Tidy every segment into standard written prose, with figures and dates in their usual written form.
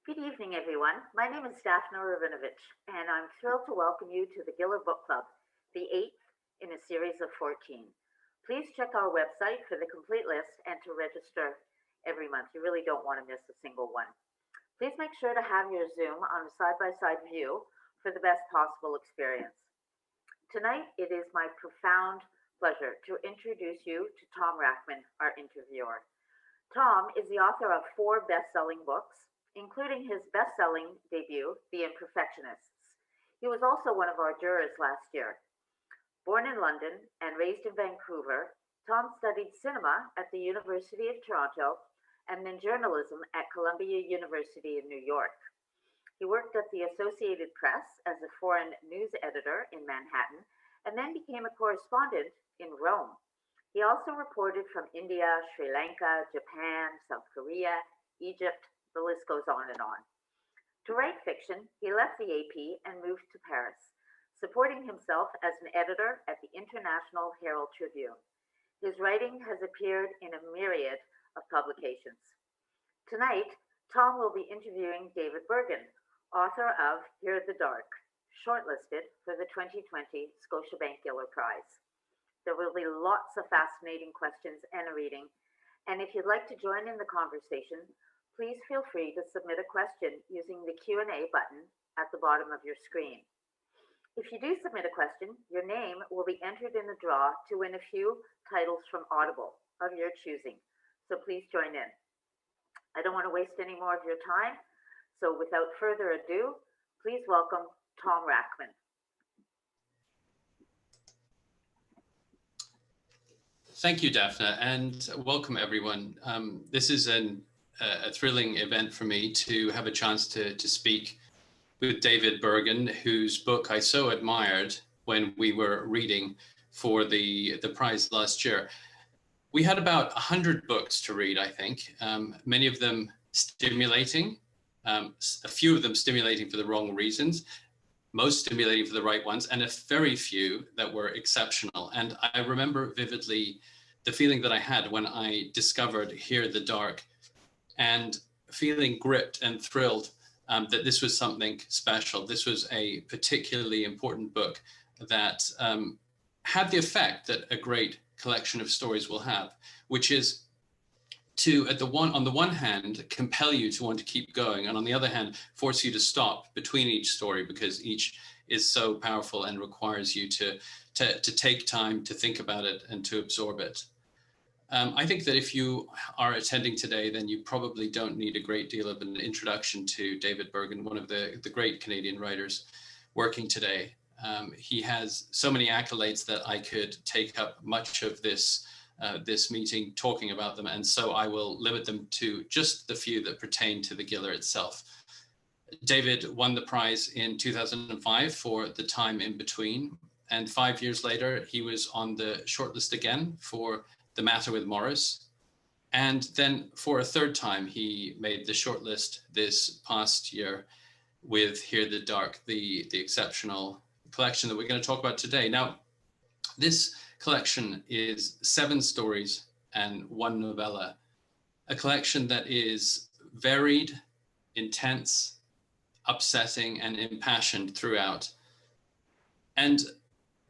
Good evening, everyone. My name is Daphna Rabinovich, and I'm thrilled to welcome you to the Giller Book Club, the 8th in a series of 14. Please check our website for the complete list and to register every month. You really don't want to miss a single one. Please make sure to have your Zoom on a side-by-side view for the best possible experience. Tonight, it is my profound pleasure to introduce you to Tom Rachman, our interviewer. Tom is the author of 4 best-selling books, including his best-selling debut, The Imperfectionists. He was also one of our jurors last year. Born in London and raised in Vancouver, Tom studied cinema at the University of Toronto and then journalism at Columbia University in New York. He worked at the Associated Press as a foreign news editor in Manhattan and then became a correspondent in Rome. He also reported from India, Sri Lanka, Japan, South Korea, Egypt. The list goes on and on. To write fiction, he left the AP and moved to Paris, supporting himself as an editor at the International Herald Tribune. His writing has appeared in a myriad of publications. Tonight, Tom will be interviewing David Bergen, author of Here in the Dark, shortlisted for the 2020 Scotiabank Giller Prize. There will be lots of fascinating questions and a reading, and if you'd like to join in the conversation, please feel free to submit a question using the Q&A button at the bottom of your screen. If you do submit a question, your name will be entered in the draw to win a few titles from Audible of your choosing, so please join in. I don't want to waste any more of your time, so without further ado, please welcome Tom Rachman. Thank you, Daphna, and welcome everyone. This is a thrilling event for me to have a chance to speak with David Bergen, whose book I so admired when we were reading for the prize last year. We had about 100 books to read, I think, many of them stimulating, a few of them stimulating for the wrong reasons, most stimulating for the right ones, and a very few that were exceptional. And I remember vividly the feeling that I had when I discovered Here in the Dark, and feeling gripped and thrilled that this was something special. This was a particularly important book that had the effect that a great collection of stories will have, which is to, on the one hand, compel you to want to keep going, and on the other hand, force you to stop between each story because each is so powerful and requires you to take time to think about it and to absorb it. I think that if you are attending today, then you probably don't need a great deal of an introduction to David Bergen, one of the great Canadian writers working today. He has so many accolades that I could take up much of this meeting talking about them, and so I will limit them to just the few that pertain to the Giller itself. David won the prize in 2005 for The Time in Between, and 5 years later, he was on the shortlist again for The Matter with Morris. And then for a third time, he made the shortlist this past year with Here in the Dark, the exceptional collection that we're going to talk about today. Now, this collection is 7 stories and 1 novella, a collection that is varied, intense, upsetting, and impassioned throughout. And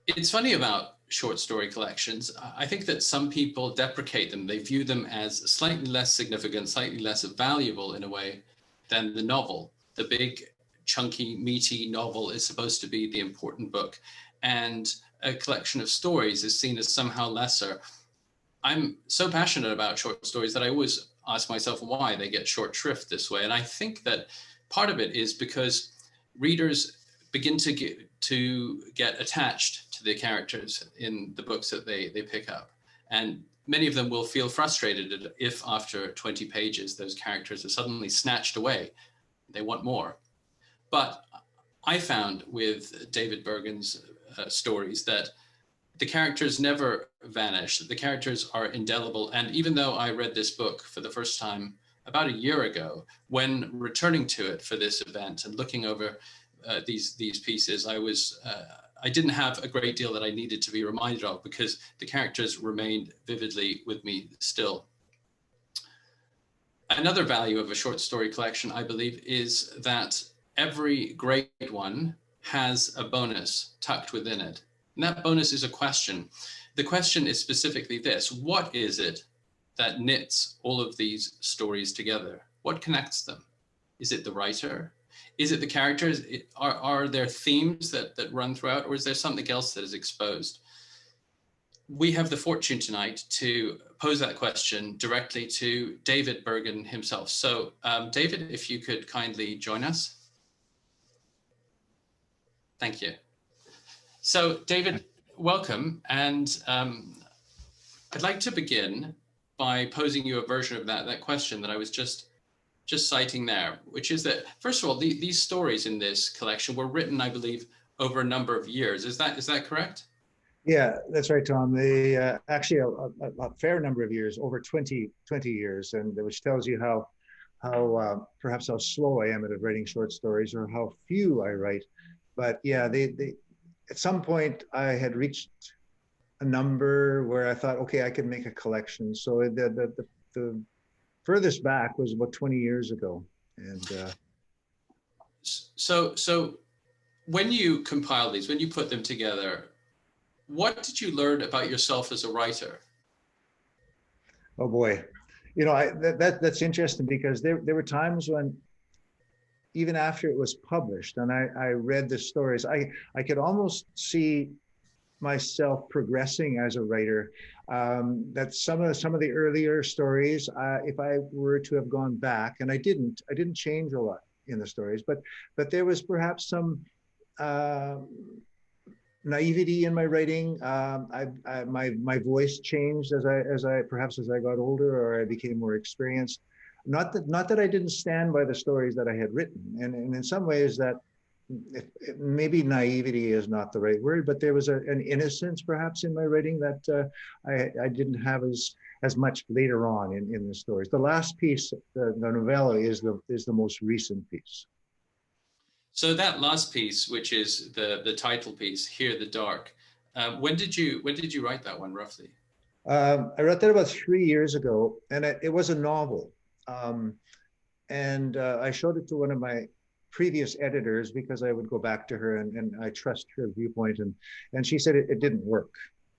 it's funny about short story collections. I think that some people deprecate them. They view them as slightly less significant, slightly less valuable in a way than the novel. The big, chunky, meaty novel is supposed to be the important book, and a collection of stories is seen as somehow lesser. I'm so passionate about short stories that I always ask myself why they get short shrift this way. And I think that part of it is because readers begin to get attached to the characters in the books that they pick up. And many of them will feel frustrated if after 20 pages, those characters are suddenly snatched away. They want more. But I found with David Bergen's stories that the characters never vanish. The characters are indelible. And even though I read this book for the first time about a year ago, when returning to it for this event and looking over these pieces, I didn't have a great deal that I needed to be reminded of because the characters remained vividly with me still. Another value of a short story collection, I believe, is that every great one has a bonus tucked within it. And that bonus is a question. The question is specifically this: what is it that knits all of these stories together? What connects them? Is it the writer? Is it the characters? Are there themes that run throughout, or is there something else that is exposed? We have the fortune tonight to pose that question directly to David Bergen himself. So David, if you could kindly join us. Thank you. So David, welcome. And I'd like to begin by posing you a version of that question that I was just citing there, which is that, first of all, these stories in this collection were written, I believe, over a number of years. Is that correct? Yeah, that's right, Tom. They actually a fair number of years, over 20 years, and which tells you how perhaps how slow I am at writing short stories, or how few I write. But yeah, they at some point I had reached a number where I thought, okay, I could make a collection. So the furthest back was about 20 years ago, and so when you compile these, when you put them together, what did you learn about yourself as a writer? Oh boy, you know, that's interesting, because there were times when, even after it was published and I read the stories, I could almost see myself progressing as a writer. That some of the earlier stories, if I were to have gone back, and I didn't change a lot in the stories, but there was perhaps some naivety in my writing. My voice changed as I got older, or I became more experienced. Not that I didn't stand by the stories that I had written, and in some ways that, maybe naivety is not the right word, but there was an innocence perhaps in my writing that I didn't have as much later on in the stories. The last piece, the novella, is the most recent piece. So that last piece, which is the title piece, Hear the Dark, when did you write that one roughly? I wrote that about 3 years ago, and it was a novel. And I showed it to one of my previous editors, because I would go back to her, and I trust her viewpoint, and she said it didn't work.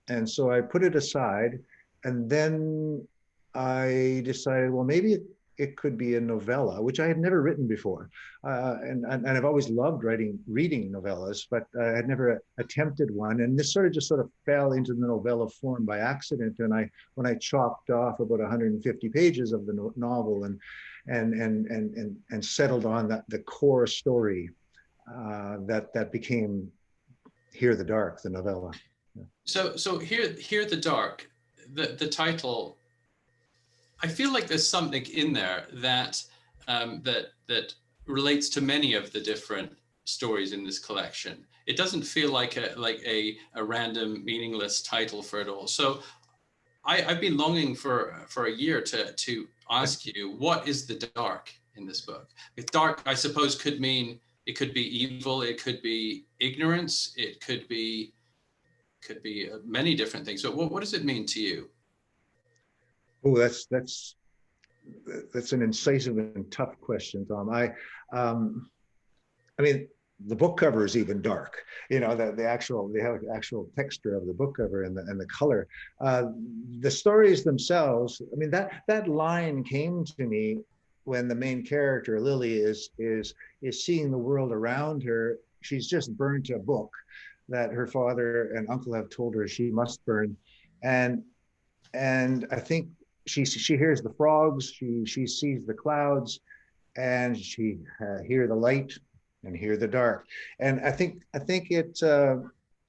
And so I put it aside, and then I decided, well, maybe it could be a novella, which I had never written before. And I've always loved reading novellas, but I had never attempted one. And this sort of fell into the novella form by accident. And when I chopped off about 150 pages of the novel and settled on the core story, that became Hear the Dark, the novella. Yeah. So Hear the Dark, the title, I feel like there's something in there that that relates to many of the different stories in this collection. It doesn't feel like a random, meaningless title for it all. So I've been longing for a year to ask you, what is the dark in this book? If dark, I suppose, could mean, it could be evil, it could be ignorance, it could be many different things. But what does it mean to you? Oh, that's an incisive and tough question, Tom. I mean, the book cover is even dark. You know, the actual texture of the book cover and the color. The stories themselves. I mean, that line came to me when the main character, Lily, is seeing the world around her. She's just burnt a book that her father and uncle have told her she must burn, and I think she hears the frogs, she sees the clouds, and she hear the light and hear the dark. And I think it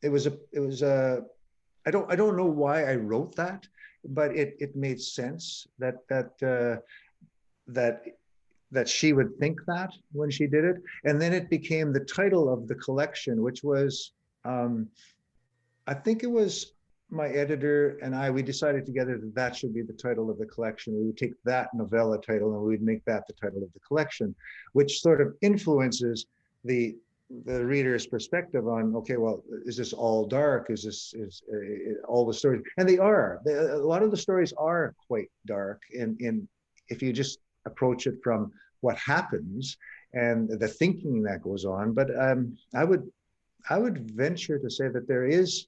was I don't know why I wrote that, but it made sense that she would think that when she did it. And then it became the title of the collection, which was, I think it was my editor and we decided together that should be the title of the collection. We would take that novella title and we'd make that the title of the collection, which sort of influences the reader's perspective on, okay, well, is this all dark? Is all the stories? And they are. A lot of the stories are quite dark. In if you just approach it from what happens and the thinking that goes on. But I would venture to say that there is,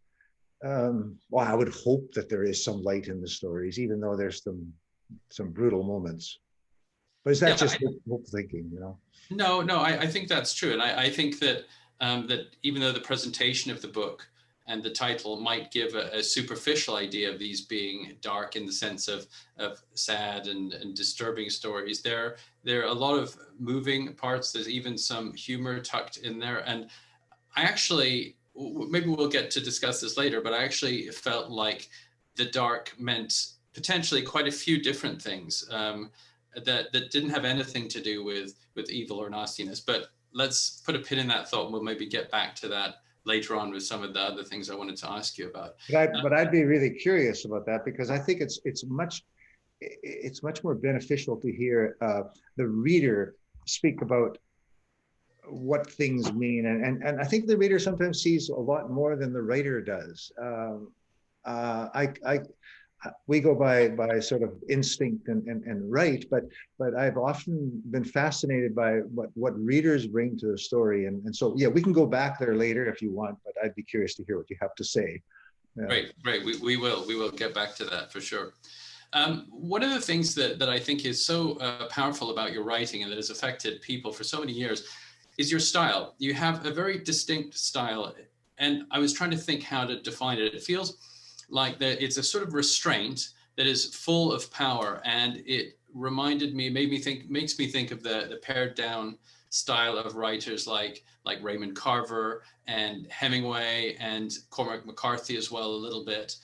well, I would hope that there is some light in the stories, even though there's some brutal moments. But is that Yeah, just hope thinking, you know? No, I think that's true. And I think that that even though the presentation of the book and the title might give a superficial idea of these being dark in the sense of sad and disturbing stories, there are a lot of moving parts. There's even some humor tucked in there. And I actually, maybe we'll get to discuss this later, but I actually felt like the dark meant potentially quite a few different things that didn't have anything to do with evil or nastiness. But let's put a pin in that thought, and we'll maybe get back to that later on with some of the other things I wanted to ask you about. But I'd be really curious about that, because I think it's much more beneficial to hear the reader speak about what things mean, and I think the reader sometimes sees a lot more than the writer does. We go by sort of instinct and right, but I've often been fascinated by what readers bring to the story, and so yeah, we can go back there later if you want, but I'd be curious to hear what you have to say. Yeah. Great. We will get back to that for sure. One of the things that I think is so powerful about your writing and that has affected people for so many years is your style. You have a very distinct style, and I was trying to think how to define it. It feels like that it's a sort of restraint that is full of power, and it makes me think of the pared down style of writers like Raymond Carver and Hemingway and Cormac McCarthy as well a little bit.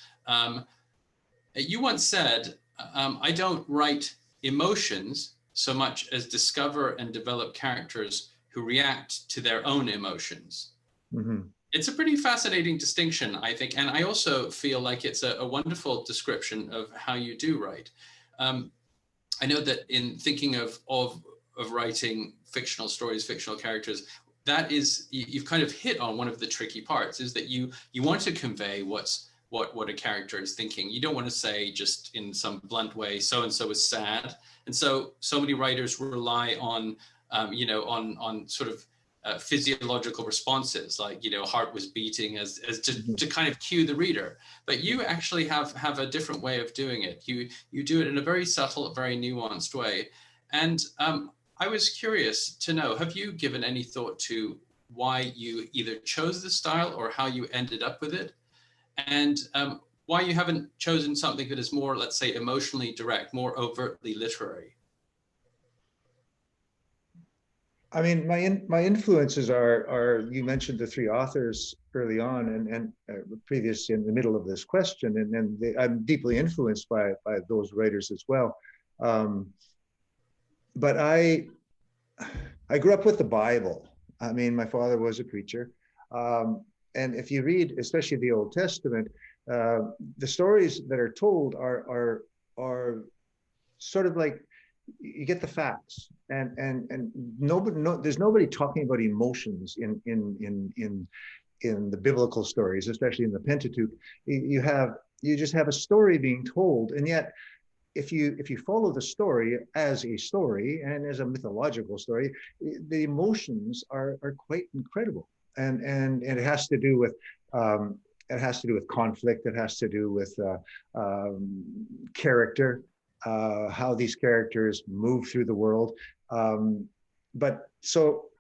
You once said, I don't write emotions so much as discover and develop characters who react to their own emotions. Mm-hmm. It's a pretty fascinating distinction, I think. And I also feel like it's a wonderful description of how you do write. I know that in thinking of writing fictional stories, fictional characters, that is, you've kind of hit on one of the tricky parts, is that you want to convey what a character is thinking. You don't want to say just in some blunt way, so-and-so is sad. And so many writers rely on, on sort of physiological responses, like, heart was beating as to kind of cue the reader. But you actually have a different way of doing it. You do it in a very subtle, very nuanced way. And I was curious to know, have you given any thought to why you either chose the style or how you ended up with it? And why you haven't chosen something that is more, let's say, emotionally direct, more overtly literary? I mean, my influences are you mentioned the three authors early on and previous in the middle of this question, and I'm deeply influenced by those writers as well. But I grew up with the Bible. I mean, my father was a preacher, and if you read, especially the Old Testament, the stories that are told are sort of like, you get the facts, and there's nobody talking about emotions in the biblical stories, especially in the Pentateuch. You just have a story being told, and yet if you follow the story as a story and as a mythological story, the emotions are quite incredible, and it has to do with conflict. It has to do with character. How these characters move through the world. But so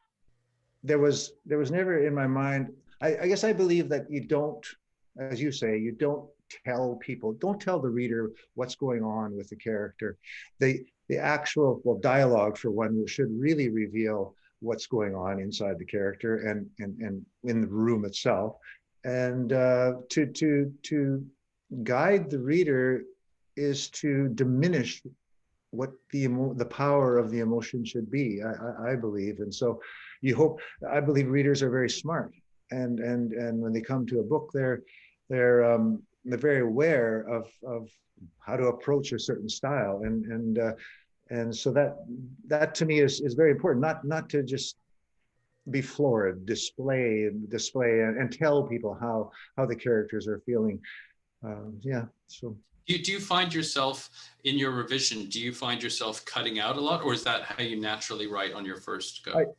there was never in my mind, I guess I believe that you don't, as you say, you don't tell the reader what's going on with the character. The actual, dialogue, for one, should really reveal what's going on inside the character and in the room itself. And to guide the reader is to diminish what the power of the emotion should be, I believe. And so I believe readers are very smart, and when they come to a book, they're very aware of how to approach a certain style, and so that to me is very important, not to just be florid, display and tell people how the characters are feeling. So Do you find yourself in your revision, do you find yourself cutting out a lot, or is that how you naturally write on your first go?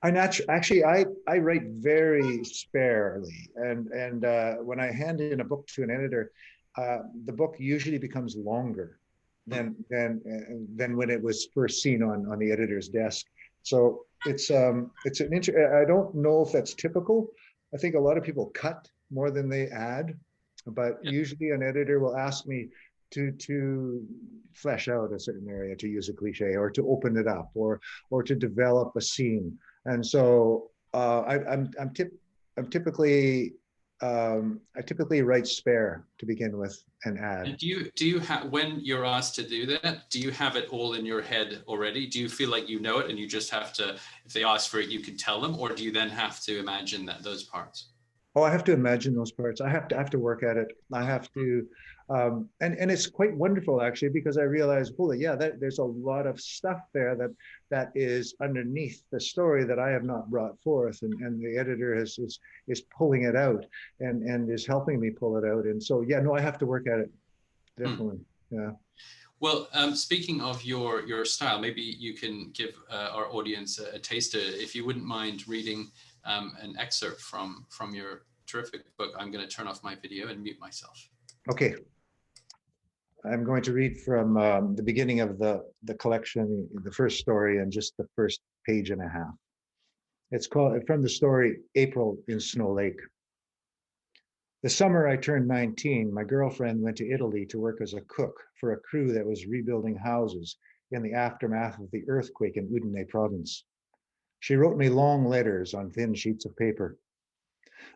Actually, I write very sparely, and when I hand in a book to an editor, the book usually becomes longer than when it was first seen on the editor's desk. So I don't know if that's typical. I think a lot of people cut more than they add, but Yeah. usually an editor will ask me to flesh out a certain area, to use a cliche, or to open it up, or to develop a scene. And so I'm typically I typically write spare to begin with and add. And do you have, when you're asked to do that, do you have it all in your head already? Do you feel like you know it and you just have to, if they ask for it, you can tell them, or do you then have to imagine that those parts? Oh, I have to imagine those parts. I have to work at it. I have to, and it's quite wonderful actually, because I realize, holy, yeah, there's a lot of stuff there that is underneath the story that I have not brought forth, and the editor is pulling it out and is helping me pull it out. And so, yeah, no, I have to work at it, definitely. Yeah. Well, speaking of your style, maybe you can give our audience a taster. If you wouldn't mind reading an excerpt from your terrific book, I'm going to turn off my video and mute myself. Okay. I'm going to read from the beginning of the collection, the first story, and just the first page and a half. It's called, from the story, April in Snow Lake. The summer I turned 19, my girlfriend went to Italy to work as a cook for a crew that was rebuilding houses in the aftermath of the earthquake in Udine province. She wrote me long letters on thin sheets of paper.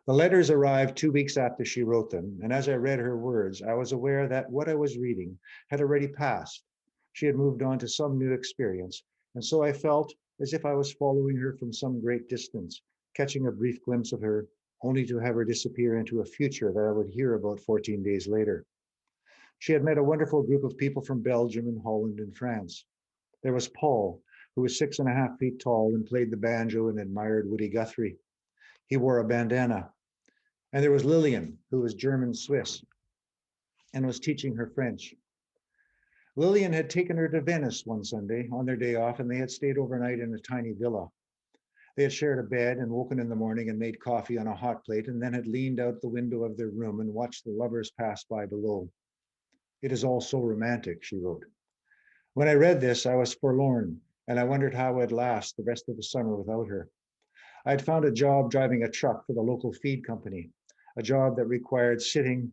The letters arrived 2 weeks after she wrote them, and as I read her words, I was aware that what I was reading had already passed. She had moved on to some new experience, and so I felt as if I was following her from some great distance, catching a brief glimpse of her, only to have her disappear into a future that I would hear about 14 days later. She had met a wonderful group of people from Belgium and Holland and France. There was Paul, who was 6.5 feet tall and played the banjo and admired Woody Guthrie. He wore a bandana. And there was Lillian, who was German-Swiss and was teaching her French. Lillian had taken her to Venice one Sunday on their day off, and they had stayed overnight in a tiny villa. They had shared a bed and woken in the morning and made coffee on a hot plate, and then had leaned out the window of their room and watched the lovers pass by below. It is all so romantic, she wrote. When I read this, I was forlorn, and I wondered how I'd last the rest of the summer without her. I had found a job driving a truck for the local feed company, a job that required sitting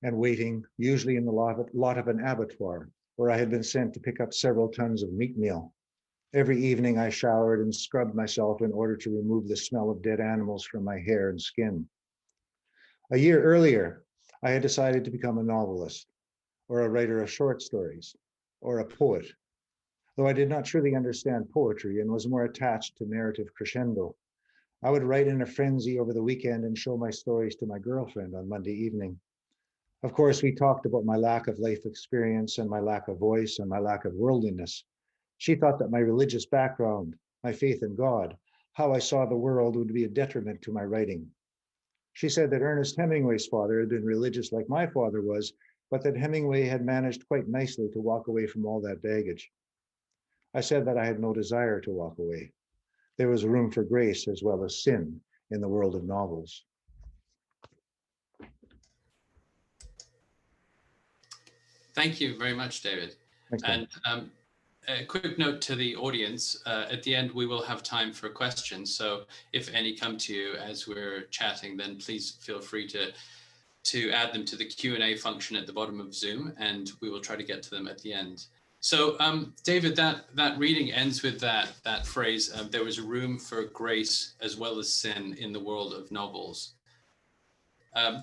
and waiting, usually in the lot of an abattoir, where I had been sent to pick up several tons of meat meal. Every evening I showered and scrubbed myself in order to remove the smell of dead animals from my hair and skin. A year earlier, I had decided to become a novelist, or a writer of short stories, or a poet, though I did not truly understand poetry and was more attached to narrative crescendo. I would write in a frenzy over the weekend and show my stories to my girlfriend on Monday evening. Of course, we talked about my lack of life experience and my lack of voice and my lack of worldliness. She thought that my religious background, my faith in God, how I saw the world would be a detriment to my writing. She said that Ernest Hemingway's father had been religious like my father was, but that Hemingway had managed quite nicely to walk away from all that baggage. I said that I had no desire to walk away. There was room for grace as well as sin in the world of novels. Thank you very much, David. Thanks, and a quick note to the audience, at the end we will have time for questions, so if any come to you as we're chatting, then please feel free to add them to the Q&A function at the bottom of Zoom, and we will try to get to them at the end. So David, that reading ends with that phrase, there was room for grace as well as sin in the world of novels.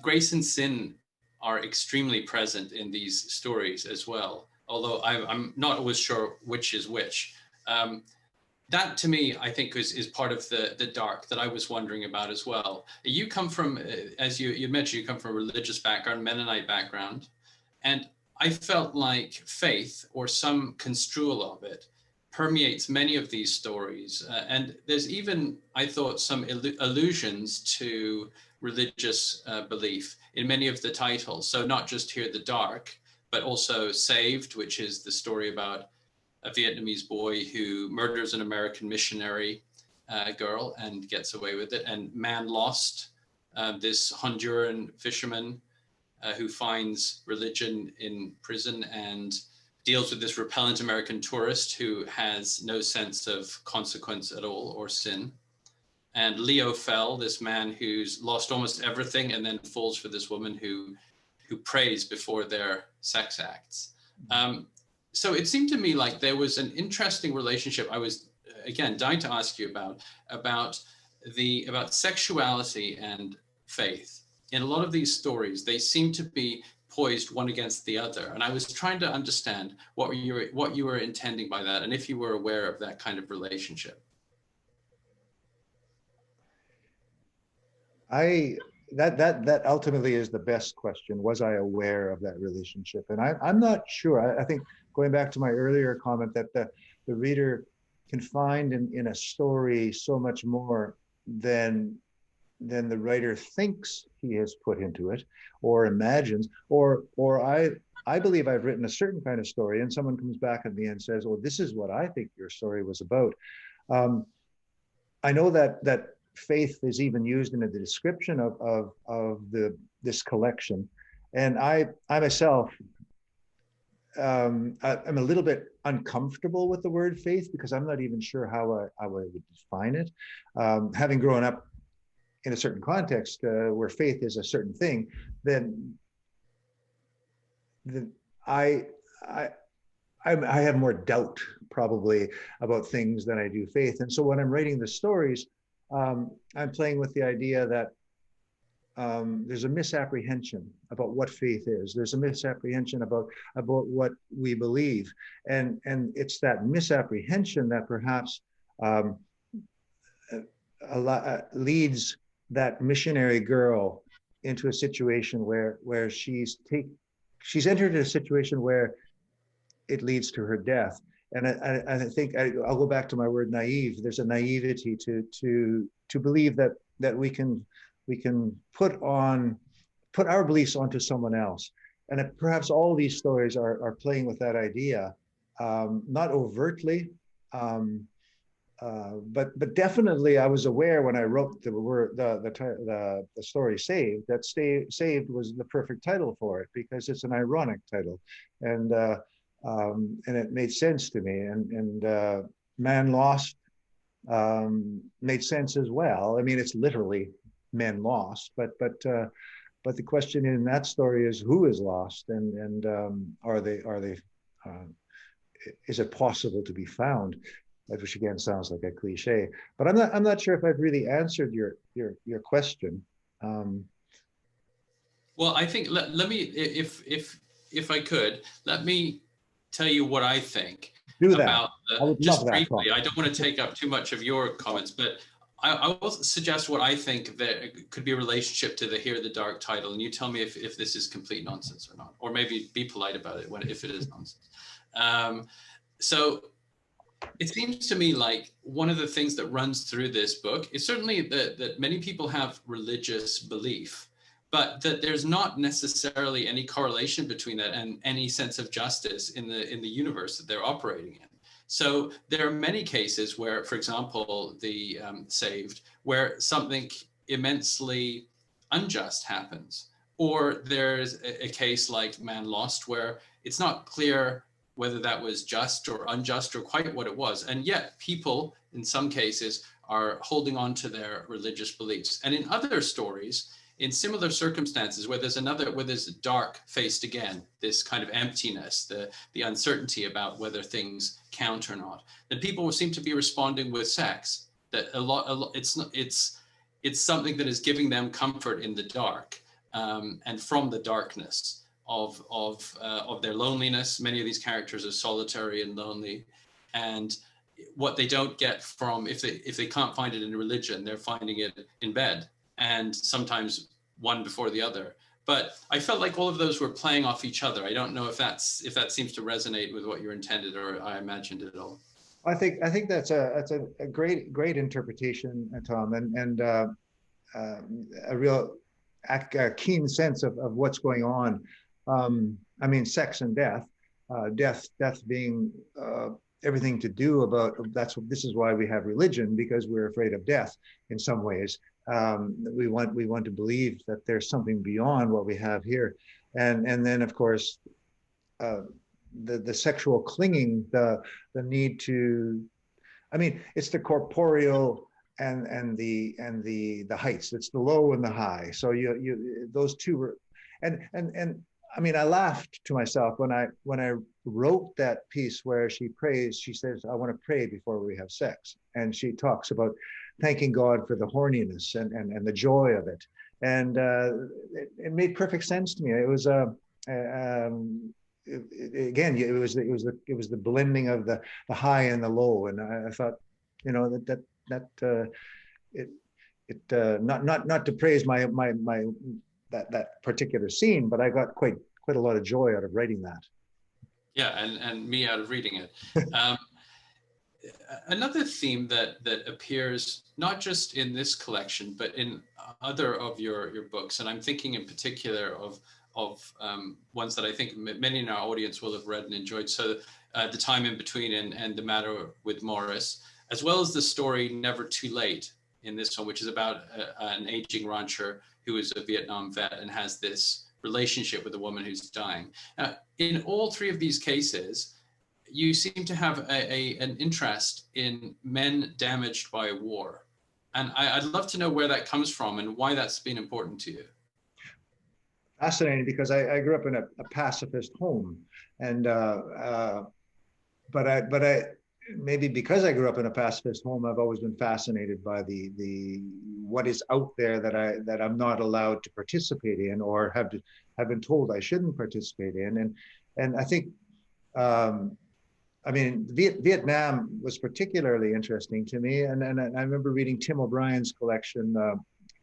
Grace and sin are extremely present in these stories as well, although I'm not always sure which is which. That to me, I think is part of the dark that I was wondering about as well. You come from, as you mentioned, you come from a religious background, Mennonite background, and I felt like faith, or some construal of it, permeates many of these stories. And there's even, I thought, some allusions to religious belief in many of the titles. So not just Hear the Dark, but also Saved, which is the story about a Vietnamese boy who murders an American missionary girl and gets away with it, and Man Lost, this Honduran fisherman who finds religion in prison and deals with this repellent American tourist who has no sense of consequence at all or sin. And Leo Fell, this man who's lost almost everything and then falls for this woman who prays before their sex acts. So it seemed to me like there was an interesting relationship. I was, again, dying to ask you about sexuality and faith. In a lot of these stories, they seem to be poised one against the other. And I was trying to understand what you were intending by that, and if you were aware of that kind of relationship. That ultimately is the best question. Was I aware of that relationship? And I'm not sure. I think going back to my earlier comment that the reader can find in a story so much more than the writer thinks he has put into it or imagines, or I believe I've written a certain kind of story and someone comes back at me and says, "Oh, this is what I think your story was about." I know that faith is even used in the description of this collection, and I myself I'm a little bit uncomfortable with the word faith because I'm not even sure how I would define it. Having grown up in a certain context where faith is a certain thing, then I have more doubt probably about things than I do faith. And so when I'm writing the stories, I'm playing with the idea that there's a misapprehension about what faith is. There's a misapprehension about what we believe, and it's that misapprehension that perhaps leads that missionary girl into a situation where she's entered a situation where it leads to her death. And I think I'll go back to my word naive. There's a naivety to believe that we can put our beliefs onto someone else. And perhaps all these stories are playing with that idea, not overtly, but definitely I was aware when I wrote the story Saved, that Saved was the perfect title for it because it's an ironic title, and it made sense to me. And Man Lost made sense as well. I mean, it's literally men lost, but the question in that story is who is lost, and are they is it possible to be found? Which again sounds like a cliche, but I'm not sure if I've really answered your question. Well, I think let me, if I could, let me tell you what I think about I would just love that. briefly. I don't want to take up too much of your comments, but I will suggest what I think that could be a relationship to the Here the Dark title, and you tell me if this is complete nonsense or not, or maybe be polite about it if it is nonsense. So it seems to me like one of the things that runs through this book is certainly that many people have religious belief, but that there's not necessarily any correlation between that and any sense of justice in the universe that they're operating in. So there are many cases where, for example, the Saved, where something immensely unjust happens, or there's a case like Man Lost where it's not clear whether that was just or unjust or quite what it was. And yet people, in some cases, are holding on to their religious beliefs. And in other stories, in similar circumstances where there's dark faced again, this kind of emptiness, the uncertainty about whether things count or not, then people seem to be responding with sex. That it's something that is giving them comfort in the dark, and from the darkness of their loneliness. Many of these characters are solitary and lonely, and what they don't get from, if they can't find it in religion, they're finding it in bed, and sometimes one before the other. But I felt like all of those were playing off each other. I don't know if that seems to resonate with what you intended, or I imagined it all. I think that's a great interpretation, Tom, and a real keen sense of what's going on. I mean, sex and death, death being everything to do about, this is why we have religion, because we're afraid of death in some ways. We want to believe that there's something beyond what we have here. And then of course, the sexual clinging, the need to, I mean, it's the corporeal and the heights. It's the low and the high. So those two were, and I mean, I laughed to myself when I wrote that piece where she prays. She says, "I want to pray before we have sex," and she talks about thanking God for the horniness and the joy of it. And it made perfect sense to me. It was again, it was the blending of the high and the low, and I thought, you know, not to praise my that particular scene, but I got quite a lot of joy out of writing that. Yeah, and me out of reading it. Another theme that appears not just in this collection, but in other of your books, and I'm thinking in particular of ones that I think many in our audience will have read and enjoyed. So The Time in Between and The Matter with Morris, as well as the story Never Too Late in this one, which is about an aging rancher who is a Vietnam vet and has this relationship with a woman who's dying. In all three of these cases, you seem to have an interest in men damaged by war. And I'd love to know where that comes from and why that's been important to you. Fascinating, because I grew up in a pacifist home, and but I maybe because I grew up in a pacifist home, I've always been fascinated by the what is out there that I'm not allowed to participate in, or have been told I shouldn't participate in, and I think I mean, Vietnam was particularly interesting to me, and I remember reading Tim O'Brien's collection.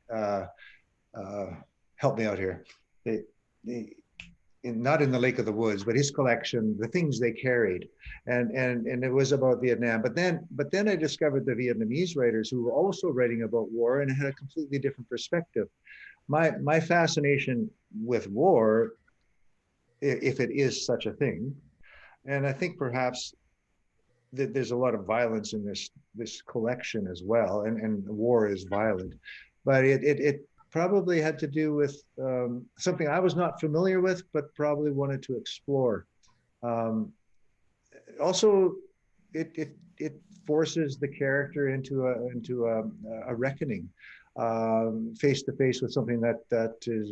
Help me out here. Not in the Lake of the Woods, but his collection, The Things They Carried, and it was about Vietnam. But then I discovered the Vietnamese writers who were also writing about war and had a completely different perspective. My fascination with war, if it is such a thing, and I think perhaps that there's a lot of violence in this collection as well, and war is violent, but it probably had to do with something I was not familiar with, but probably wanted to explore. Also, it forces the character into a reckoning, face to face with something that is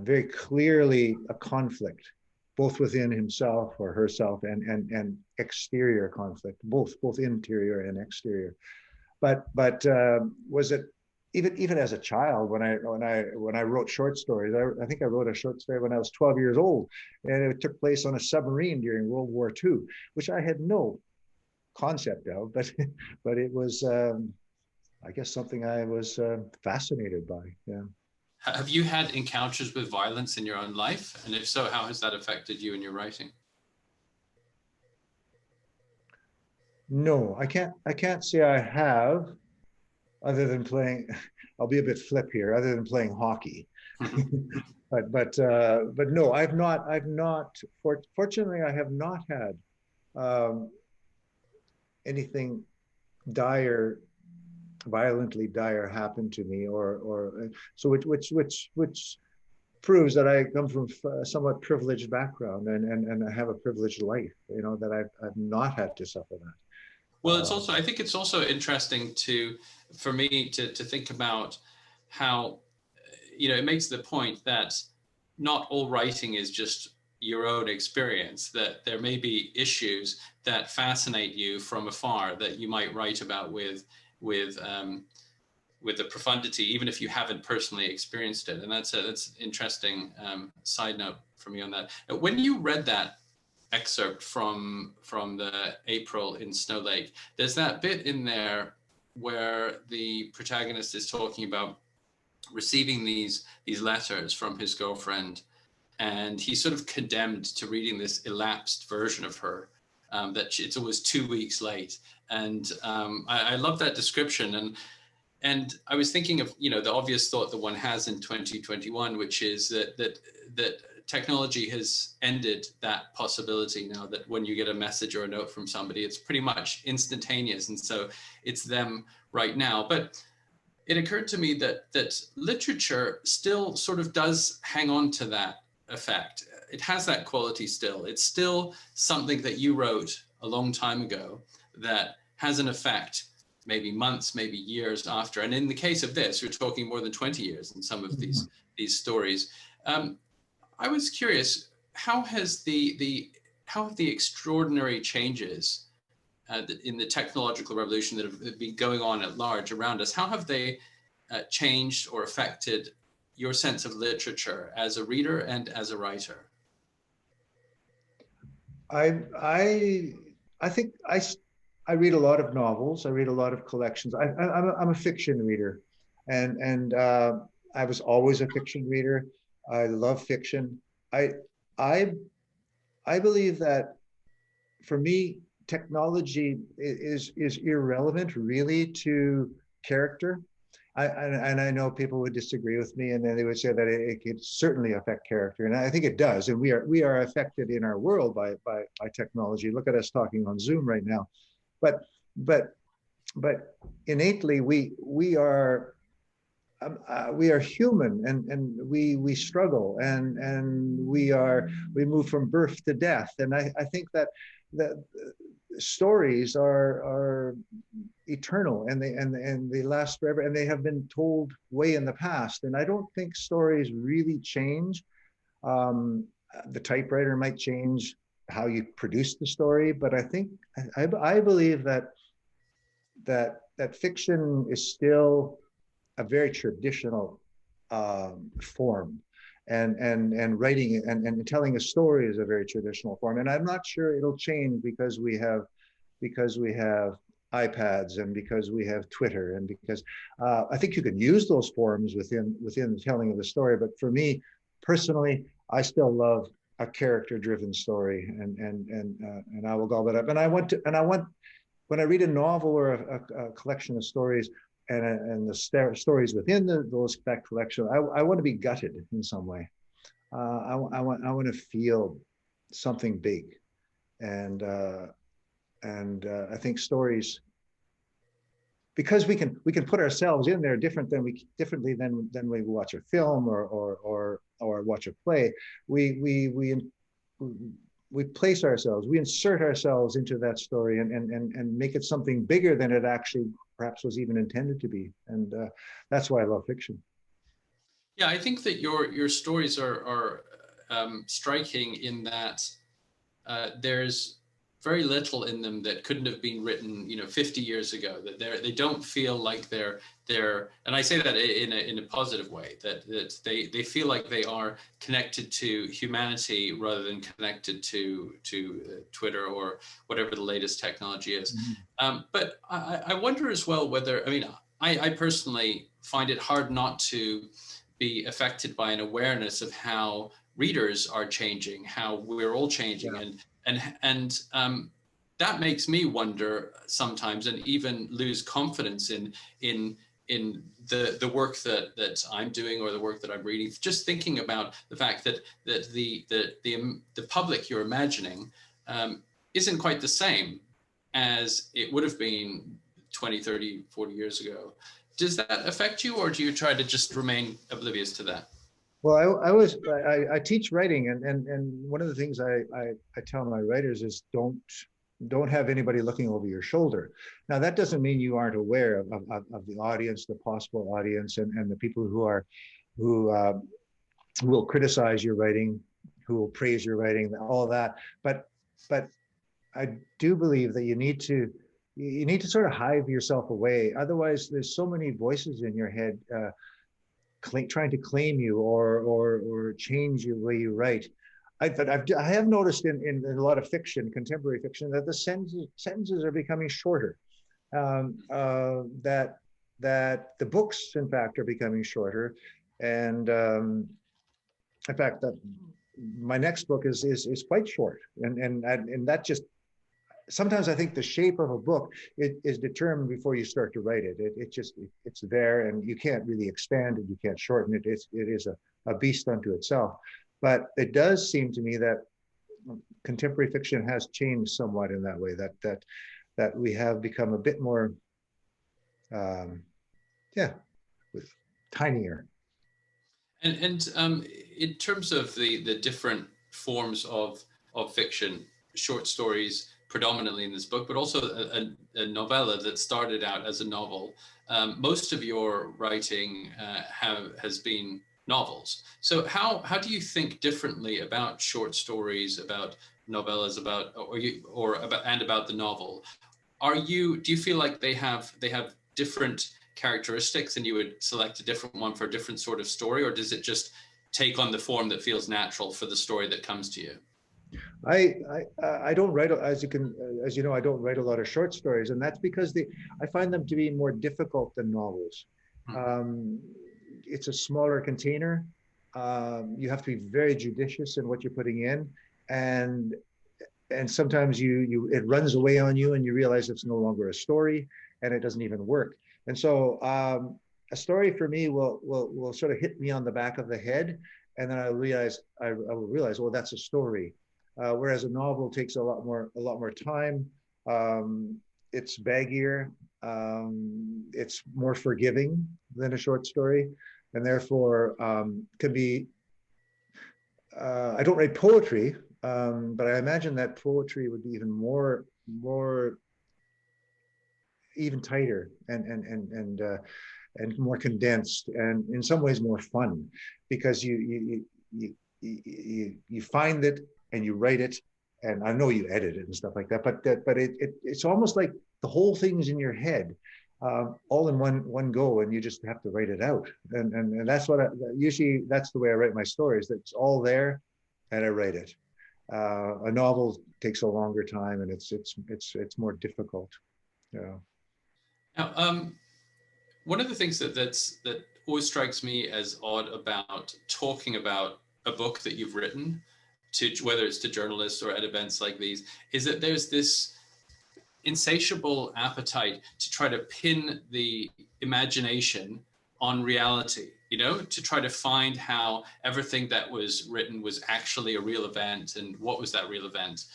very clearly a conflict, both within himself or herself, and exterior conflict, both interior and exterior. But was it even as a child, when I wrote short stories? I think I wrote a short story when I was 12 years old, and it took place on a submarine during World War II, which I had no concept of, but it was I guess something I was fascinated by. Yeah. Have you had encounters with violence in your own life? And if so, how has that affected you in your writing? No, I can't say I have, other than playing, I'll be a bit flip here, other than playing hockey. but no, I've not, fortunately, I have not had anything violently dire happen to me, or so which proves that I come from a somewhat privileged background, and I have a privileged life, you know, that I've not had to suffer that. Well, it's also, I think it's also interesting for me to think about how, you know, it makes the point that not all writing is just your own experience, that there may be issues that fascinate you from afar that you might write about with the profundity, even if you haven't personally experienced it. And that's interesting side note for me on that. When you read that excerpt from the April in Snow Lake, there's that bit in there where the protagonist is talking about receiving these letters from his girlfriend, and he's sort of condemned to reading this elapsed version of her, that it's always 2 weeks late. And I love that description. And I was thinking of, you know, the obvious thought that one has in 2021, which is that technology has ended that possibility now, that when you get a message or a note from somebody, it's pretty much instantaneous. And so it's them right now. But it occurred to me that literature still sort of does hang on to that effect. It has that quality still. It's still something that you wrote a long time ago that has an effect, maybe months, maybe years after. And in the case of this, we're talking more than 20 years in some of these stories. I was curious, how have the extraordinary changes in the technological revolution that have been going on at large around us, how have they changed or affected your sense of literature as a reader and as a writer? I think I read a lot of novels. I read a lot of collections. I'm a fiction reader, and I was always a fiction reader. I love fiction. I believe that for me, technology is irrelevant really to character. And I know people would disagree with me, and then they would say that it could certainly affect character, and I think it does. And we are affected in our world by technology. Look at us talking on Zoom right now, but innately we are human, and we struggle, and we move from birth to death, and I think that stories are eternal, and they last forever, and they have been told way in the past, and I don't think stories really change. The typewriter might change how you produce the story, but I believe that fiction is still a very traditional form, and writing and telling a story is a very traditional form, and I'm not sure it'll change because we have iPads, and because we have Twitter, and because I think you can use those forms within the telling of the story. But for me personally, I still love a character-driven story, and I will gobble it up. And I want when I read a novel or a collection of stories, and the stories within that collection, I want to be gutted in some way. I want to feel something big, and I think stories, because we can put ourselves in there differently than we watch a film or watch a play. We place ourselves, we insert ourselves into that story, and make it something bigger than it actually perhaps was even intended to be. And that's why I love fiction. Yeah, I think that your stories are striking in that there's very little in them that couldn't have been written, 50 years ago. That they don't feel like they're, and I say that in a positive way. That they feel like they are connected to humanity rather than connected to Twitter or whatever the latest technology is. Mm-hmm. But I wonder as well whether, I personally find it hard not to be affected by an awareness of how readers are changing, how we're all changing. Yeah. And that makes me wonder sometimes, and even lose confidence in the work that I'm doing or the work that I'm reading. Just thinking about the fact that the public you're imagining isn't quite the same as it would have been 20, 30, 40 years ago. Does that affect you, or do you try to just remain oblivious to that? Well, I teach writing, and one of the things I tell my writers is don't have anybody looking over your shoulder. Now, that doesn't mean you aren't aware of the audience, the possible audience, and the people who will criticize your writing, who will praise your writing, all that. But I do believe that you need to sort of hive yourself away. Otherwise, there's so many voices in your head trying to claim you or change the way you write. I have noticed in a lot of fiction, contemporary fiction, that the sentences are becoming shorter. That the books, in fact, are becoming shorter. And in fact, that my next book is quite short, and that just, sometimes I think the shape of a book is determined before you start to write it. It's there, and you can't really expand it. You can't shorten it. It is a beast unto itself. But it does seem to me that contemporary fiction has changed somewhat in that way, that we have become a bit more, yeah, with tinier. And in terms of the different forms of fiction, short stories predominantly in this book, but also a novella that started out as a novel. Most of your writing has been novels. So how do you think differently about short stories, about novellas, about the novel? Do you feel like they have different characteristics and you would select a different one for a different sort of story, or does it just take on the form that feels natural for the story that comes to you? I don't write, as you know, I don't write a lot of short stories, and that's because I find them to be more difficult than novels. It's a smaller container. You have to be very judicious in what you're putting in, and sometimes it runs away on you, and you realize it's no longer a story, and it doesn't even work. And so a story for me will sort of hit me on the back of the head, and then I will realize, well, that's a story. Whereas a novel takes a lot more time. It's baggier. It's more forgiving than a short story, and therefore can be. I don't write poetry, but I imagine that poetry would be even more even tighter and more condensed, and in some ways more fun, because you find it and you write it, and I know you edit it and stuff like that, but it's almost like the whole thing's in your head, all in one go, and you just have to write it out, and that's what usually that's the way I write my stories. That it's all there, and I write it. A novel takes a longer time, and it's more difficult. Yeah. Now, one of the things that always strikes me as odd about talking about a book that you've written, whether it's to journalists or at events like these, is that there's this insatiable appetite to try to pin the imagination on reality, to try to find how everything that was written was actually a real event, and what was that real event.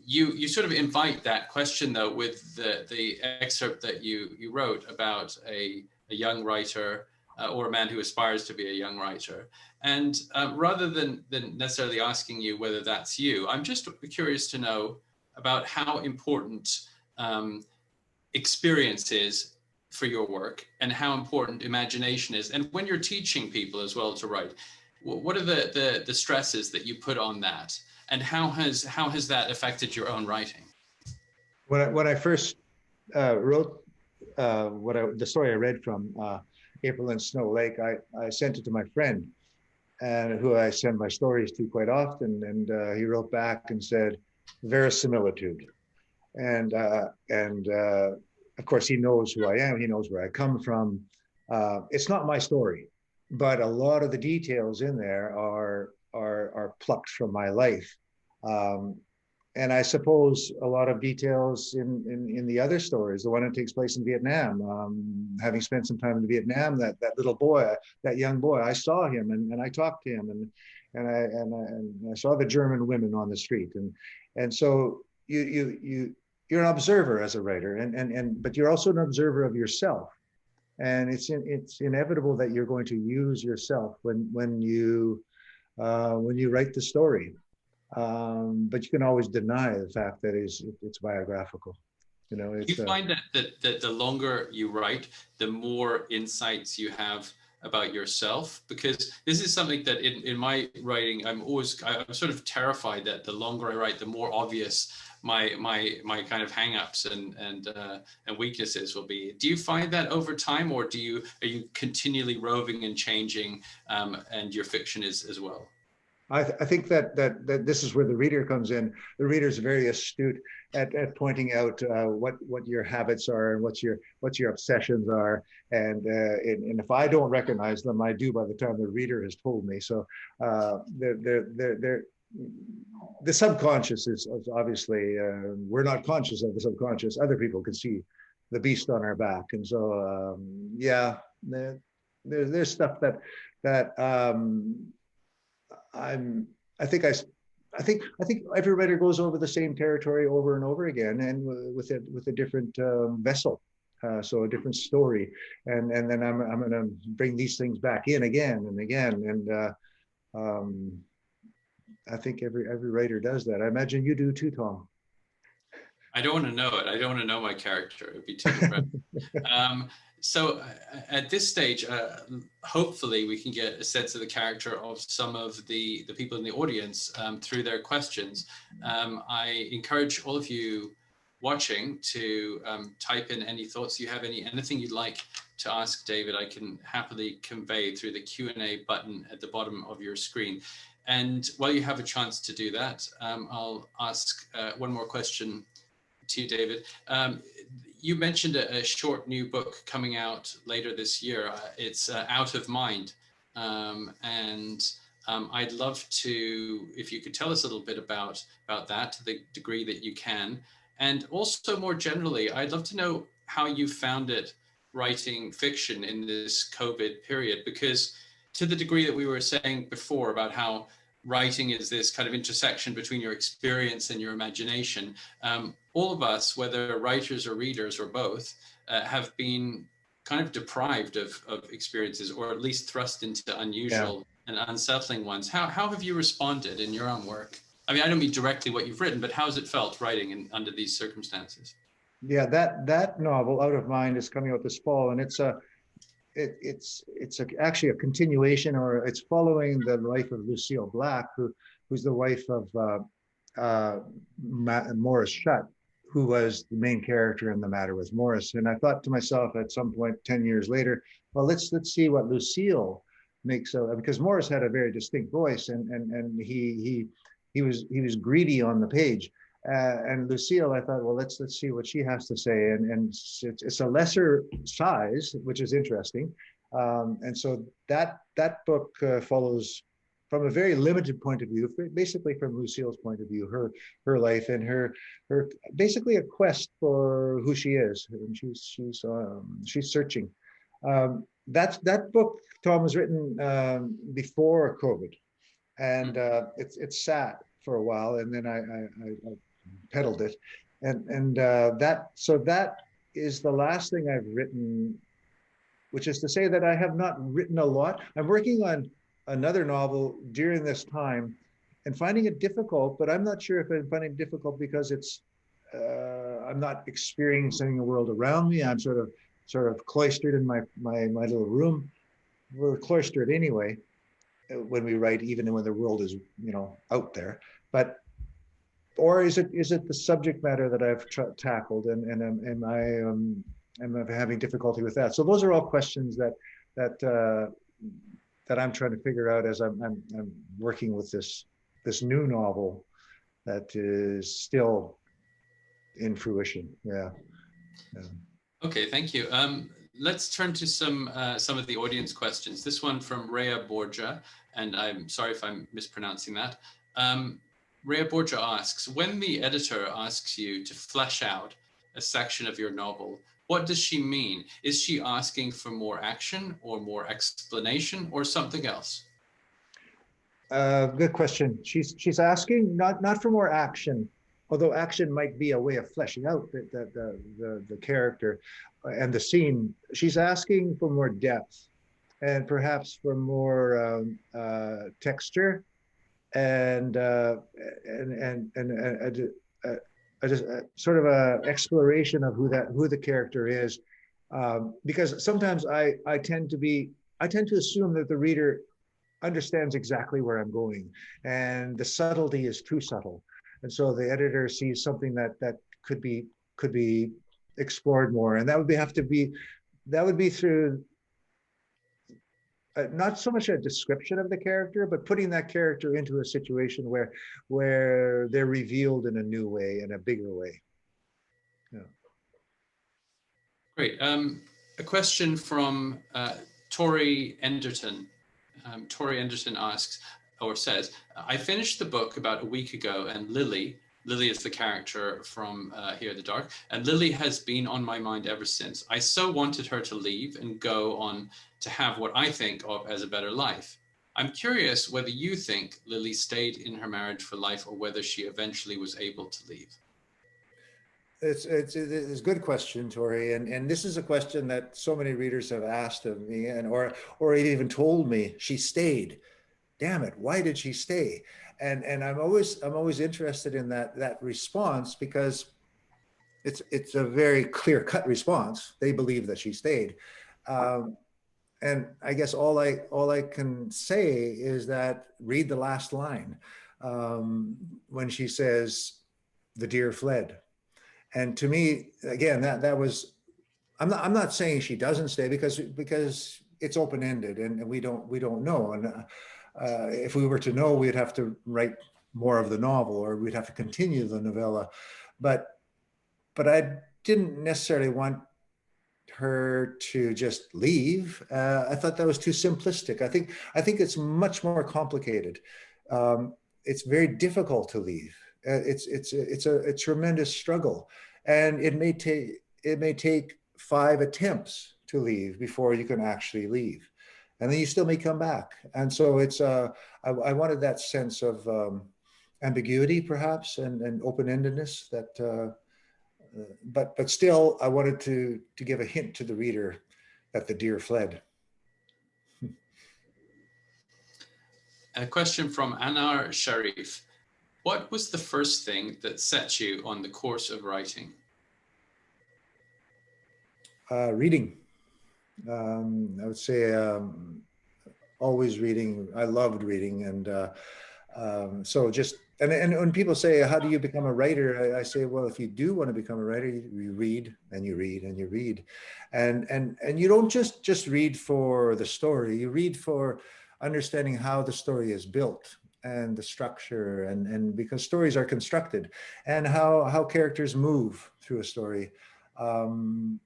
You sort of invite that question, though, with the excerpt that you wrote about a young writer, or a man who aspires to be a young writer. And rather than necessarily asking you whether that's you, I'm just curious to know about how important experience is for your work, and how important imagination is. And when you're teaching people as well to write, what are the stresses that you put on that? And how has that affected your own writing? When I first wrote the story I read from April in Snow Lake, I sent it to my friend, and who I send my stories to quite often, and he wrote back and said, verisimilitude, and of course he knows who I am, he knows where I come from. It's not my story, but a lot of the details in there are plucked from my life. And I suppose a lot of details in the other stories, the one that takes place in Vietnam, having spent some time in Vietnam, that little boy, that young boy, I saw him and I talked to him, and I saw the German women on the street, and so you're an observer as a writer, but you're also an observer of yourself, and it's inevitable that you're going to use yourself when you write the story. But you can always deny the fact that it's biographical. Do you find that the longer you write, the more insights you have about yourself? Because this is something that in my writing, I'm sort of terrified that the longer I write, the more obvious my kind of hang-ups and weaknesses will be. Do you find that over time, or are you continually roving and changing, and your fiction is as well? I think that this is where the reader comes in. The reader is very astute at pointing out what your habits are and what your obsessions are, and if I don't recognize them, I do by the time the reader has told me. So the subconscious is obviously, we're not conscious of the subconscious. Other people can see the beast on our back, and so yeah, there's stuff that I'm, I think I think every writer goes over the same territory over and over again, and with a different vessel, so a different story, and then I'm going to bring these things back in again and again, and um, I think every writer does that. I imagine you do too, Tom. I don't want to know it. I don't want to know my character. It would be too depressing. So at this stage, hopefully we can get a sense of the character of some of the people in the audience through their questions. I encourage all of you watching to type in any thoughts you have, anything you'd like to ask David. I can happily convey through the Q&A button at the bottom of your screen. And while you have a chance to do that, I'll ask one more question to you, David. You mentioned a short new book coming out later this year. It's Out of Mind. I'd love to, if you could tell us a little bit about that to the degree that you can. And also more generally, I'd love to know how you found it writing fiction in this COVID period, because to the degree that we were saying before about how writing is this kind of intersection between your experience and your imagination. All of us, whether writers or readers or both, have been kind of deprived of experiences, or at least thrust into unusual and unsettling ones. How have you responded in your own work? I mean, I don't mean directly what you've written, but how has it felt writing under these circumstances? Yeah, that novel, Out of Mind, is coming out this fall, and it's actually a continuation, or it's following the life of Lucille Black, who's the wife of Morris Shutt, who was the main character in The Matter with Morris. And I thought to myself at some point 10 years later, well, let's see what Lucille makes of, because Morris had a very distinct voice, and he was greedy on the page. And Lucille, I thought, well, let's see what she has to say. And it's a lesser size, which is interesting. And so that book follows from a very limited point of view, basically from Lucille's point of view, her life and her basically a quest for who she is, and she's searching. That book, Tom, was written before COVID, and it's sat for a while, and then I peddled it, and that is the last thing I've written, which is to say that I have not written a lot. I'm working on another novel during this time and finding it difficult, but I'm not sure if I'm finding it difficult because it's I'm not experiencing the world around me. I'm sort of cloistered in my little room. We're cloistered anyway when we write, even when the world is out there. But or is it the subject matter that I've tackled, and am I having difficulty with that? So those are all questions that I'm trying to figure out as I'm working with this new novel that is still in fruition. Yeah. Okay, thank you. Let's turn to some of the audience questions. This one from Rhea Borgia, and I'm sorry if I'm mispronouncing that. Rhea Borgia asks, when the editor asks you to flesh out a section of your novel, what does she mean? Is she asking for more action or more explanation or something else? Good question. She's asking not for more action, although action might be a way of fleshing out the character and the scene. She's asking for more depth and perhaps for more texture and sort of a exploration of who the character is, because sometimes I tend to assume that the reader understands exactly where I'm going, and the subtlety is too subtle, and so the editor sees something that could be explored more, and that would be through not so much a description of the character, but putting that character into a situation where they're revealed in a new way, in a bigger way. Yeah. Great. A question from Tori Enderton. Tori Enderton asks, or says, I finished the book about a week ago, and Lily is the character from Here in the Dark, and Lily has been on my mind ever since. I so wanted her to leave and go on to have what I think of as a better life. I'm curious whether you think Lily stayed in her marriage for life or whether she eventually was able to leave. It's a good question, Tori, and this is a question that so many readers have asked of me, and or even told me she stayed. Damn it, why did she stay? And I'm always interested in that response, because it's a very clear-cut response. They believe that she stayed. And I guess all I can say is that read the last line, when she says, "The deer fled." And to me, again, that was, I'm not saying she doesn't stay, because it's open ended, and we don't know. And if we were to know, we'd have to write more of the novel, or we'd have to continue the novella. But I didn't necessarily want her to just leave. I thought that was too simplistic. I think it's much more complicated. It's very difficult to leave. It's a tremendous struggle, and it may take 5 attempts to leave before you can actually leave, and then you still may come back. And so I wanted that sense of ambiguity, perhaps, and open-endedness, that but still I wanted to give a hint to the reader that the deer fled. A question from Anar Sharif. What was the first thing that set you on the course of writing? Reading. I would say always reading. I loved reading, and so just and when people say, "How do you become a writer?" I say, well, if you do want to become a writer, you read and you read and you read, and you don't just read for the story. You read for understanding how the story is built, and the structure, and because stories are constructed, and how characters move through a story, and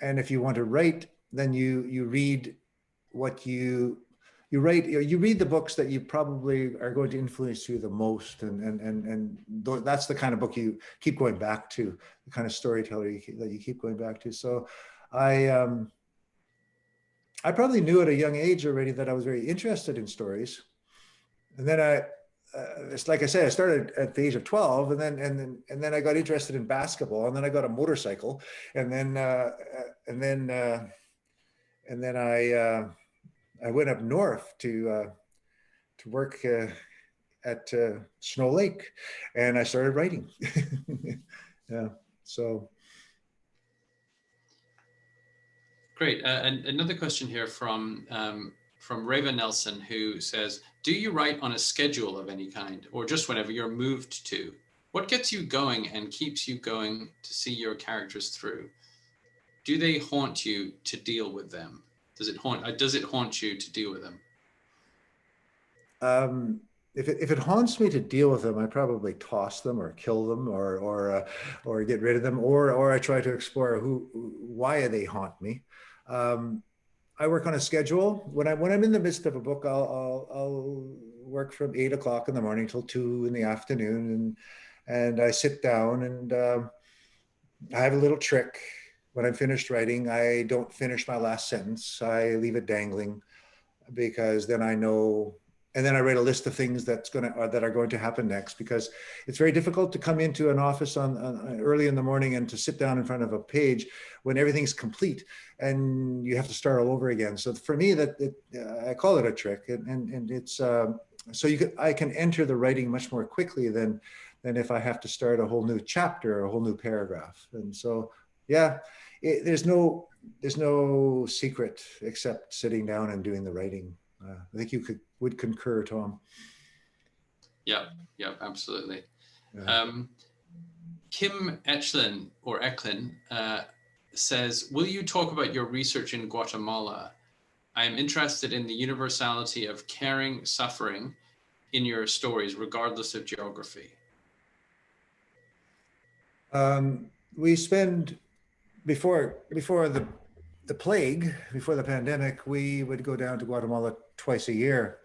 if you want to write, then you read what you write. You read the books that you probably are going to influence you the most, and that's the kind of book you keep going back to, the kind of storyteller that you keep going back to. So I probably knew at a young age already that I was very interested in stories. And then it's like I said, I started at the age of 12, and then I got interested in basketball, and then I got a motorcycle, and then I went up north to work at Snow Lake, and I started writing. Yeah, so. Great. And another question here from Reva Nelson, who says, do you write on a schedule of any kind, or just whenever you're moved to? What gets you going and keeps you going to see your characters through? Do they haunt you to deal with them? Does it haunt you to deal with them? If it haunts me to deal with them, I probably toss them or kill them, or get rid of them, or I try to explore why they haunt me. I work on a schedule. When I'm in the midst of a book, I'll work from 8 o'clock in the morning till 2 in the afternoon, and I sit down, and I have a little trick. When I'm finished writing, I don't finish my last sentence. I leave it dangling, because then I know. And then I write a list of things that are going to happen next, because it's very difficult to come into an office on early in the morning and to sit down in front of a page when everything's complete and you have to start all over again. So for me, I call it a trick, and it's so I can enter the writing much more quickly than if I have to start a whole new chapter or a whole new paragraph. And so, yeah, there's no secret except sitting down and doing the writing. I think you would concur, Tom. Yeah, absolutely. Yeah. Kim Echlin says, will you talk about your research in Guatemala? I am interested in the universality of caring suffering in your stories, regardless of geography. We spend, before the plague, before the pandemic, we would go down to Guatemala twice a year,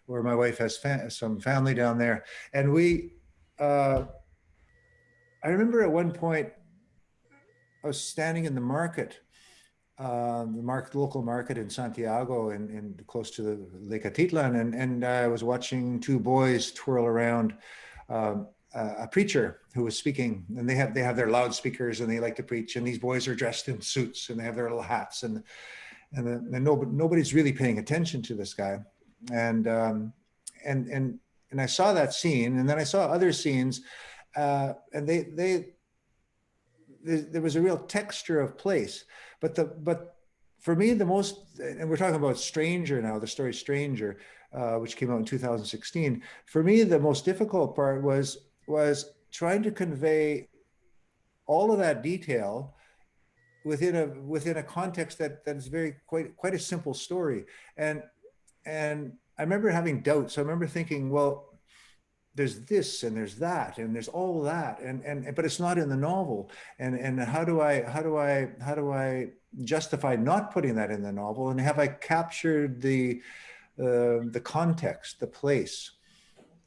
where my wife has some family down there. And I remember at one point I was standing in the market local market in Santiago, and close to the Lake Atitlan, and I was watching two boys twirl around a preacher who was speaking, and they have their loudspeakers and they like to preach, and these boys are dressed in suits and they have their little hats, and nobody's really paying attention to this guy, and I saw that scene, and then I saw other scenes, and there was a real texture of place, but for me the most, and we're talking about Stranger now, the story Stranger, which came out in 2016. For me, the most difficult part was trying to convey all of that detail within a context that is quite a simple story, and I remember having doubts. I remember thinking, well, there's this and there's that and there's all that, and but it's not in the novel, and how do I justify not putting that in the novel, and have I captured the context, the place?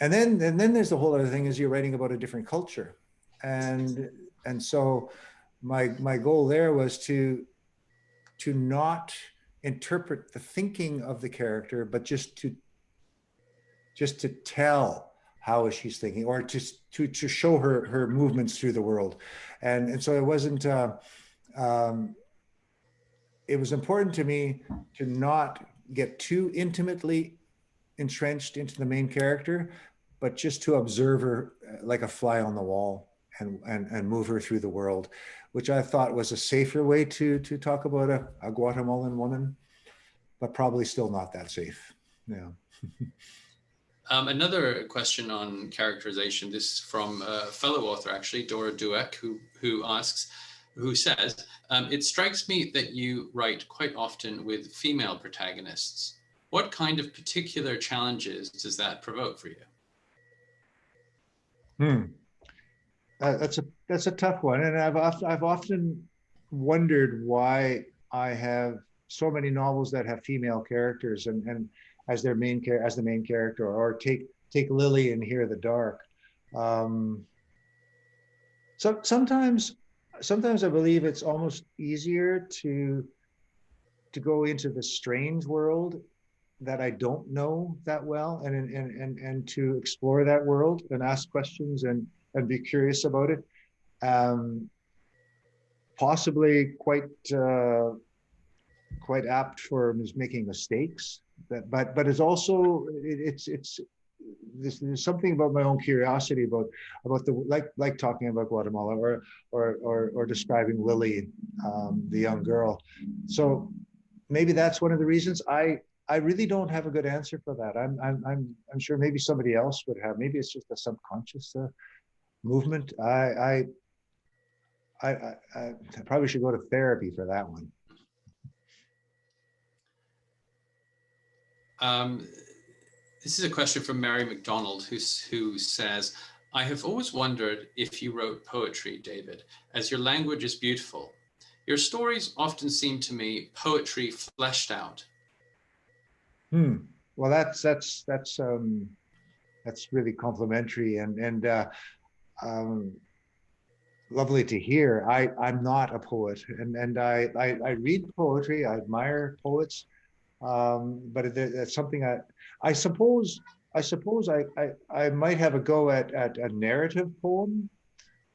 And then there's the whole other thing, is you're writing about a different culture, and so my goal there was to not interpret the thinking of the character, but just to tell how she's thinking, or to show her movements through the world, and so it wasn't. It was important to me to not get too intimately entrenched into the main character, but just to observe her like a fly on the wall, and move her through the world, which I thought was a safer way to talk about a Guatemalan woman, but probably still not that safe. Yeah. Another question on characterization. This is from a fellow author, actually, Dora Dueck, who says, it strikes me that you write quite often with female protagonists. What kind of particular challenges does that provoke for you? That's a tough one, and I've often wondered why I have so many novels that have female characters, and as the main character, or take Lily in Here the Dark. So sometimes I believe it's almost easier to go into the strange world that I don't know that well, and to explore that world and ask questions and be curious about it. Possibly quite apt for making mistakes, but it's also there's something about my own curiosity about the like talking about Guatemala, or describing Lily, the young girl. So maybe that's one of the reasons. I really don't have a good answer for that. I'm sure maybe somebody else would have. Maybe it's just a subconscious movement. I probably should go to therapy for that one. This is a question from Mary McDonald, who says, I have always wondered if you wrote poetry, David, as your language is beautiful. Your stories often seem to me poetry fleshed out. Well, that's really complimentary, and lovely to hear. I'm not a poet, and I read poetry. I admire poets, but it's something I suppose I might have a go at a narrative poem.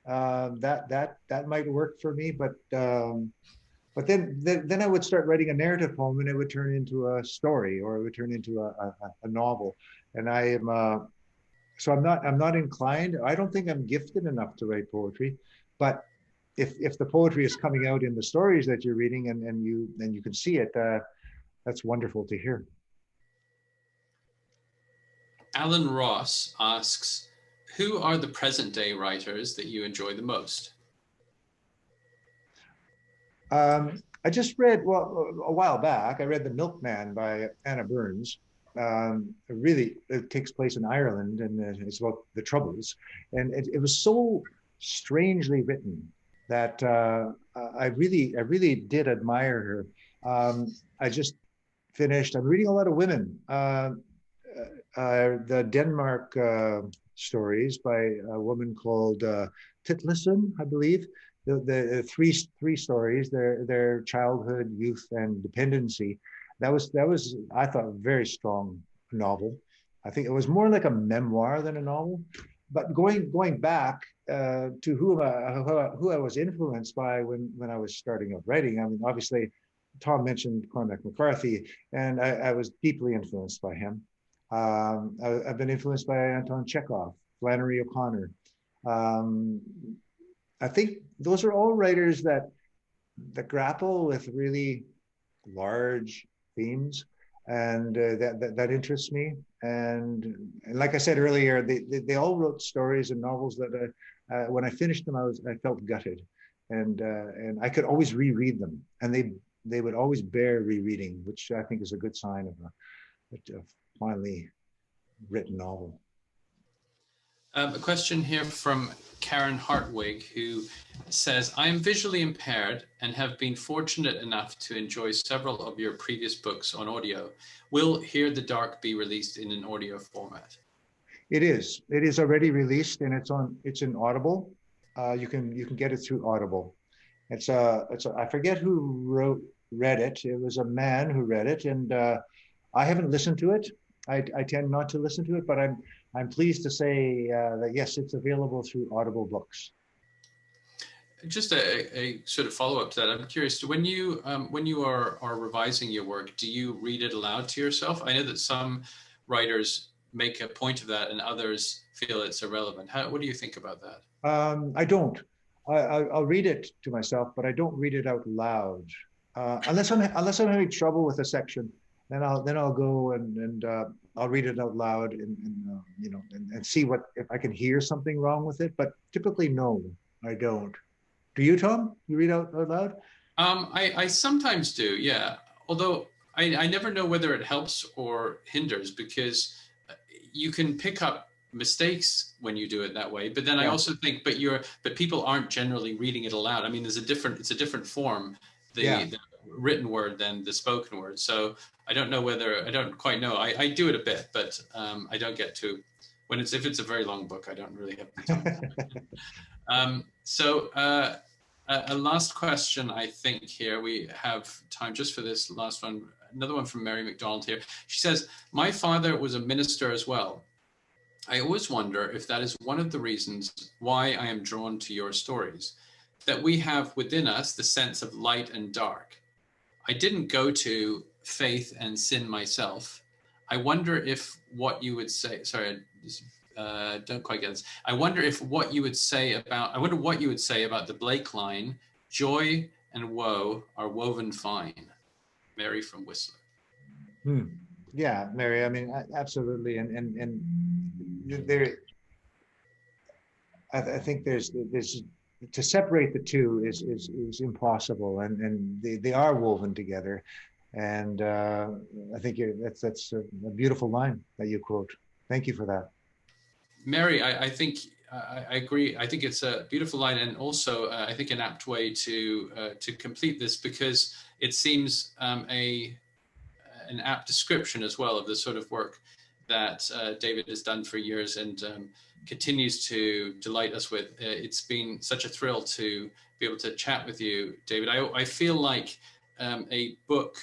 That might work for me, but then I would start writing a narrative poem, and it would turn into a story, or it would turn into a novel. And I am so I'm not inclined. I don't think I'm gifted enough to write poetry, but if the poetry is coming out in the stories that you're reading, and you can see it, that's wonderful to hear. Alan Ross asks, who are the present day writers that you enjoy the most? I just read, a while back, I read The Milkman by Anna Burns. It takes place in Ireland, and it's about the Troubles. And it was so strangely written that I really did admire her. I just finished, I'm reading a lot of women. The Denmark stories by a woman called Titlesen, I believe. the three stories, their childhood, youth, and dependency. That was I thought a very strong novel. I think it was more like a memoir than a novel. But going back to who I was influenced by when I was starting out writing. I mean, obviously, Tom mentioned Cormac McCarthy, and I was deeply influenced by him. I've been influenced by Anton Chekhov, Flannery O'Connor. Um, I think those are all writers that grapple with really large themes, and that interests me. And like I said earlier, they all wrote stories and novels that when I finished them, I felt gutted, and I could always reread them, and they would always bear rereading, which I think is a good sign of a finally written novel. A question here from Karen Hartwig, who says, I am visually impaired and have been fortunate enough to enjoy several of your previous books on audio. Will Hear the Dark be released in an audio format? It is. It is already released, and it's in Audible. You can get it through Audible. I forget who read it. It was a man who read it, and I haven't listened to it. I tend not to listen to it, but I'm pleased to say that yes, it's available through Audible Books. Just a sort of follow-up to that, I'm curious, when you are revising your work, do you read it aloud to yourself? I know that some writers make a point of that and others feel it's irrelevant. What do you think about that? I don't. I'll read it to myself, but I don't read it out loud. Unless I'm having trouble with a section, then I'll go and I'll read it out loud and see if I can hear something wrong with it. But typically, no, I don't. Do you, Tom? You read out loud? I sometimes do, yeah. Although I never know whether it helps or hinders, because you can pick up mistakes when you do it that way. But then I also think, but people aren't generally reading it aloud. I mean, it's a different form, the written word than the spoken word. So I don't quite know. I do it a bit, but I don't get to, if it's a very long book, I don't really have the time. A last question, I think here, we have time just for this last one. Another one from Mary McDonald here. She says, my father was a minister as well. I always wonder if that is one of the reasons why I am drawn to your stories, that we have within us the sense of light and dark. I didn't go to faith and sin myself. I wonder if what you would say, sorry, don't quite get this. I wonder what you would say about the Blake line, joy and woe are woven fine. Mary from Whistler. Yeah, Mary, I mean, absolutely. And there, I think there's to separate the two is impossible, and they are woven together. And I think that's a beautiful line that you quote. Thank you for that. Mary, I think I agree. I think it's a beautiful line, and also I think an apt way to complete this, because it seems an apt description as well of the sort of work that David has done for years and continues to delight us with. It's been such a thrill to be able to chat with you, David. I feel like a book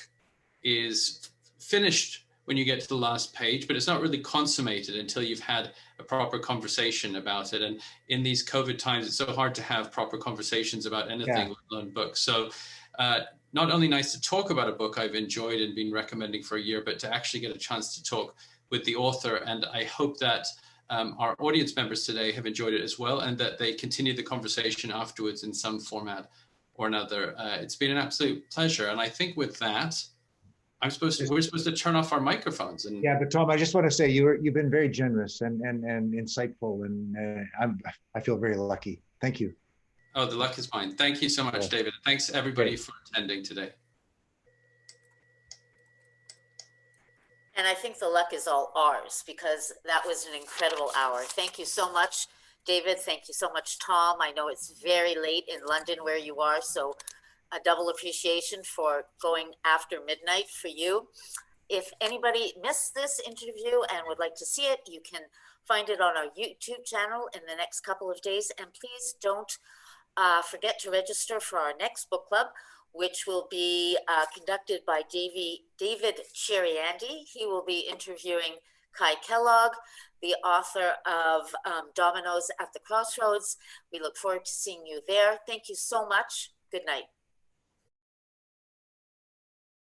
is finished when you get to the last page, but it's not really consummated until you've had a proper conversation about it. And in these COVID times, it's so hard to have proper conversations about anything, let alone books. So not only nice to talk about a book I've enjoyed and been recommending for a year, but to actually get a chance to talk with the author. And I hope that our audience members today have enjoyed it as well, and that they continue the conversation afterwards in some format or another. It's been an absolute pleasure. And I think with that, we're supposed to turn off our microphones. And yeah, but Tom, I just want to say you've been very generous and insightful, and I feel very lucky. Thank you. Oh, the luck is mine. Thank you so much, David. Thanks everybody for attending today. And I think the luck is all ours, because that was an incredible hour. Thank you so much, David. Thank you so much, Tom. I know it's very late in London where you are, so a double appreciation for going after midnight for you. If anybody missed this interview and would like to see it, you can find it on our YouTube channel in the next couple of days. And please don't forget to register for our next book club, which will be conducted by David Cheriandy. He will be interviewing Kai Kellogg, the author of Dominoes at the Crossroads. We look forward to seeing you there. Thank you so much. Good night.